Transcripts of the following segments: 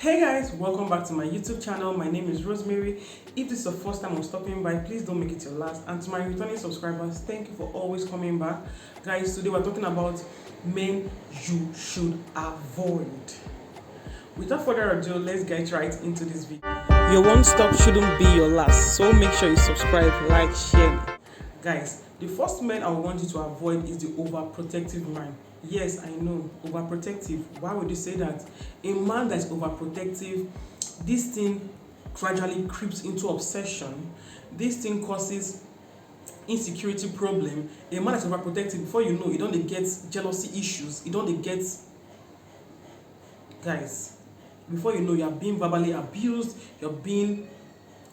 Hey guys, welcome back to my YouTube channel. My name is Rosemary. If this is the first time I'm stopping by, please don't make it your last. And to my returning subscribers, thank you for always coming back. Guys, today we're talking about men you should avoid. Without further ado, let's get right into this video. Your one stop shouldn't be your last, so make sure you subscribe, like, share. Guys, the first man I want you to avoid is the overprotective man. Yes, I know, overprotective. Why would you say that? A man that is overprotective, this thing gradually creeps into obsession. This thing causes insecurity problem. A man that's overprotective, before you know, you don't get jealousy issues. You don't get, guys, before you know, you are being verbally abused, you're being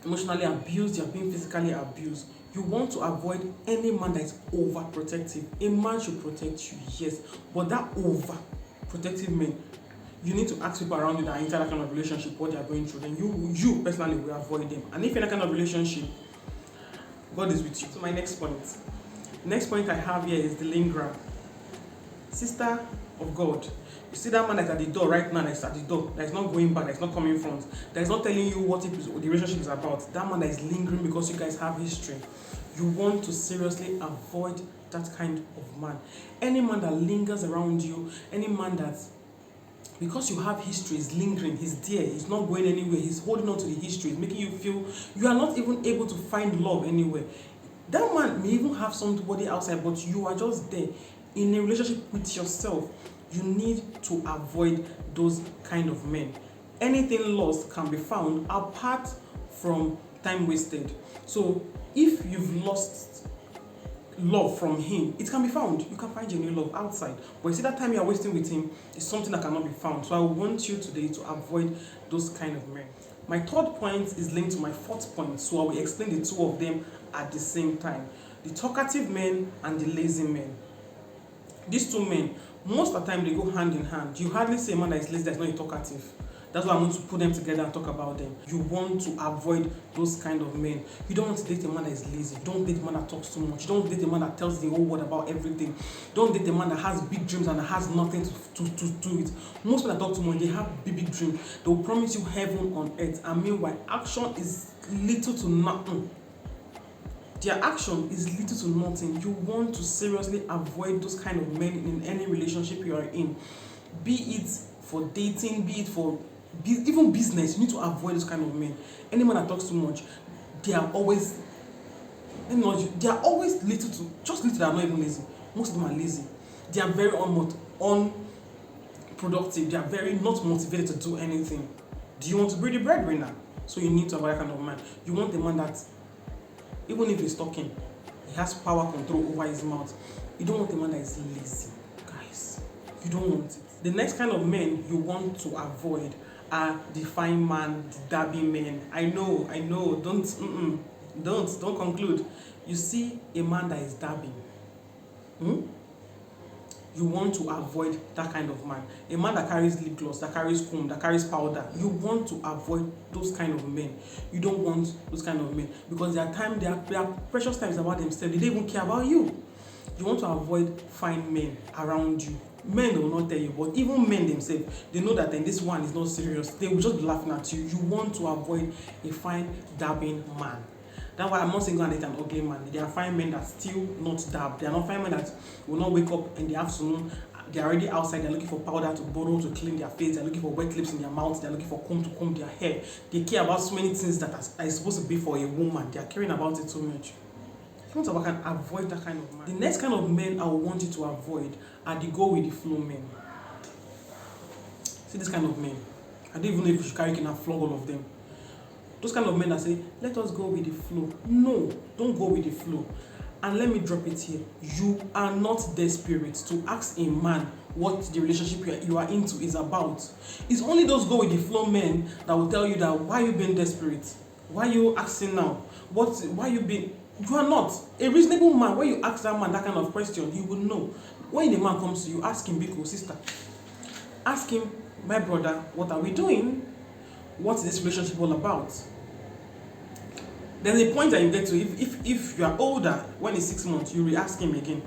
emotionally abused, you're being physically abused. You want to avoid any man that is overprotective. A man should protect you, yes, but that overprotective man, you need to ask people around you that are in that kind of relationship what they are going through. Then you personally will avoid them. And if you're in that kind of relationship, God is with you. So my next point. Next point I have here is the lingerer. Sister of God. You see that man that's at the door right now, that's at the door, that's not going back, that's not coming front, that's not telling you what the relationship is about. That man that is lingering because you guys have history. You want to seriously avoid that kind of man. Any man that lingers around you, any man that, because you have history, is lingering, he's there, he's not going anywhere, he's holding on to the history, he's making you feel you are not even able to find love anywhere. That man may even have somebody outside, but you are just there in a relationship with yourself. You need to avoid those kind of men. Anything lost can be found apart from time wasted. So if you've lost love from him, it can be found. You can find genuine love outside. But you see, that time you are wasting with him is something that cannot be found. So I want you today to avoid those kind of men. My third point is linked to my fourth point, so I will explain the two of them at the same time. The talkative men and the lazy men. These two men, most of the time they go hand in hand. You hardly see a man that is lazy that is not a talkative. That's why I want to put them together and talk about them. You want to avoid those kind of men. You don't want to date a man that is lazy. You don't date a man that talks too much. You don't date a man that tells the whole world about everything. You don't date a man that has big dreams and has nothing to do with. Most men that talk too much, they have big dreams. They will promise you heaven on earth. And meanwhile, action is little to nothing. Their action is little to nothing. You want to seriously avoid those kind of men in any relationship you are in. Be it for dating, be it for even business, you need to avoid those kind of men. Any man that talks too much, they are always little to, just little, they are not even lazy. Most of them are lazy. They are very unproductive. They are very not motivated to do anything. Do you want to be the breadwinner? So you need to avoid that kind of man. You want a man that, even if he's talking, he has power control over his mouth. You don't want a man that is lazy, guys. You don't want it. The next kind of men you want to avoid are the fine man, the dabby men. I know. Don't conclude. You see a man that is dabbing. You want to avoid that kind of man. A man that carries lip gloss, that carries comb, that carries powder. You want to avoid those kind of men. You don't want those kind of men because their precious times about themselves. They don't even care about you. You want to avoid fine men around you. Men will not tell you, but even men themselves, they know that then this one is not serious. They will just be laughing at you. You want to avoid a fine dabbing man. That's why I'm not saying go and date an ugly man. There are fine men that still not dab. There are not fine men that will not wake up in the afternoon. They are already outside. They're looking for powder to borrow to clean their face. They're looking for wet lips in their mouth. They're looking for comb to comb their hair. They care about so many things that are supposed to be for a woman. They are caring about it so much. You want to avoid that kind of man. The next kind of men I want you to avoid are the go with the flow men. See this kind of men. I don't even know if you should carry and flog all of them. Those kind of men that say, let us go with the flow. No, don't go with the flow. And let me drop it here. You are not desperate to ask a man what the relationship you are into is about. It's only those go with the flow men that will tell you that why you being desperate? Why you asking now? Why you being... You are not. A reasonable man, when you ask that man that kind of question, he will know. When the man comes to you, ask him, big sister. Ask him, my brother, what are we doing? What is this relationship all about? There's a point that you get to, if you are older, when it's 6 months, you re-ask him again.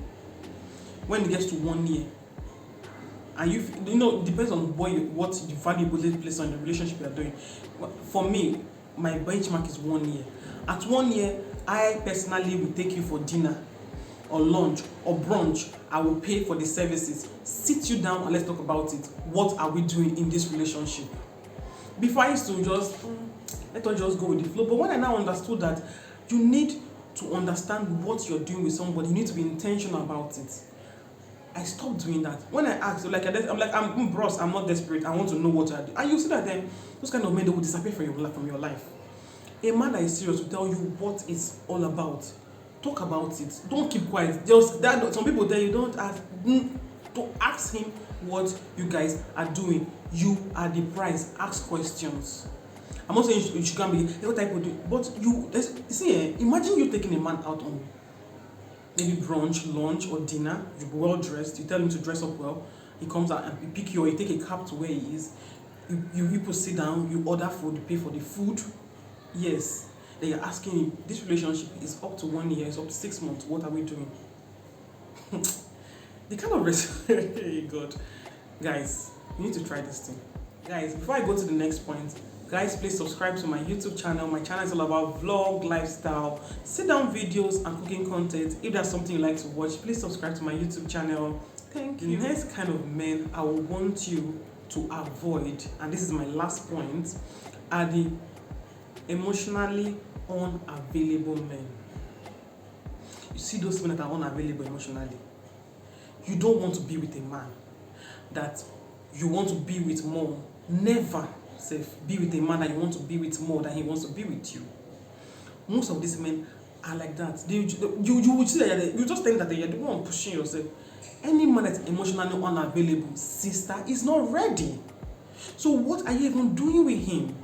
When it gets to 1 year, and you know, it depends on what you valuable place on the relationship you are doing. For me, my benchmark is 1 year. At 1 year, I personally will take you for dinner or lunch or brunch. I will pay for the services. Sit you down and let's talk about it. What are we doing in this relationship? Before I used to just let us just go with the flow. But when I now understood that you need to understand what you're doing with somebody, you need to be intentional about it, I stopped doing that. When I ask, I'm bros, I'm not desperate, I want to know what I do. And you see that then those kind of men, they will disappear from your life. A man that is serious will tell you what it's all about. Talk about it. Don't keep quiet. Just that. Some people tell you don't ask. To ask him what you guys are doing. You are the prize. Ask questions. I'm not saying you can't be what type of do, but you see. Imagine you taking a man out on maybe brunch, lunch, or dinner. You're well dressed. You tell him to dress up well. He comes out and he pick you, or you take a cab to where he is. You people sit down. You order food. You pay for the food. Yes. Then you're asking him, this relationship is up to 1 year, it's up to 6 months, what are we doing? The kind of hey God. Guys, you need to try this thing. Guys, before I go to the next point, guys, please subscribe to my YouTube channel. My channel is all about vlog, lifestyle, sit down videos, and cooking content. If there's something you like to watch, please subscribe to my YouTube channel. Thank you. The next kind of men I will want you to avoid, and this is my last point, are the emotionally unavailable men. You see those men that are unavailable emotionally. You don't want to be with a man that you want to be with more. Never be with a man that you want to be with more than he wants to be with you. Most of these men are like that. You would see that you just think that you're the one pushing yourself. Any man that's emotionally unavailable, sister, is not ready. So what are you even doing with him?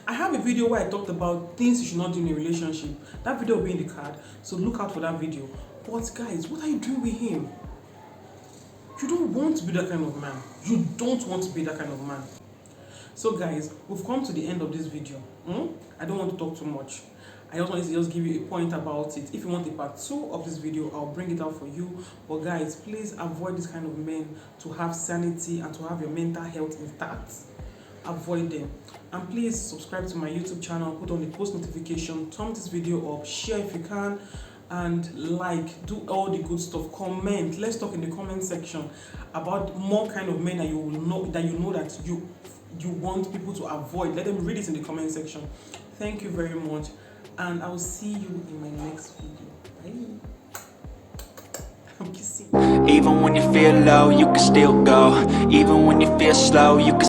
I have a video where I talked about things you should not do in a relationship. That video will be in the card, so look out for that video. But guys, what are you doing with him? You don't want to be that kind of man. You don't want to be that kind of man. So guys, we've come to the end of this video. I don't want to talk too much. I just wanted to just give you a point about it. If you want a part 2 of this video, I'll bring it out for you. But guys, please avoid this kind of men to have sanity and to have your mental health intact. Avoid them. And please subscribe to my YouTube channel, put on the post notification, thumb this video up, share if you can, and do all the good stuff. Comment. Let's talk in the comment section about more kind of men that you know that you want people to avoid. Let them read it in the comment section. Thank you very much, and I will see you in my next video. Bye. I'm kissing. Even when you feel low, you can still go. Even when you feel slow, you can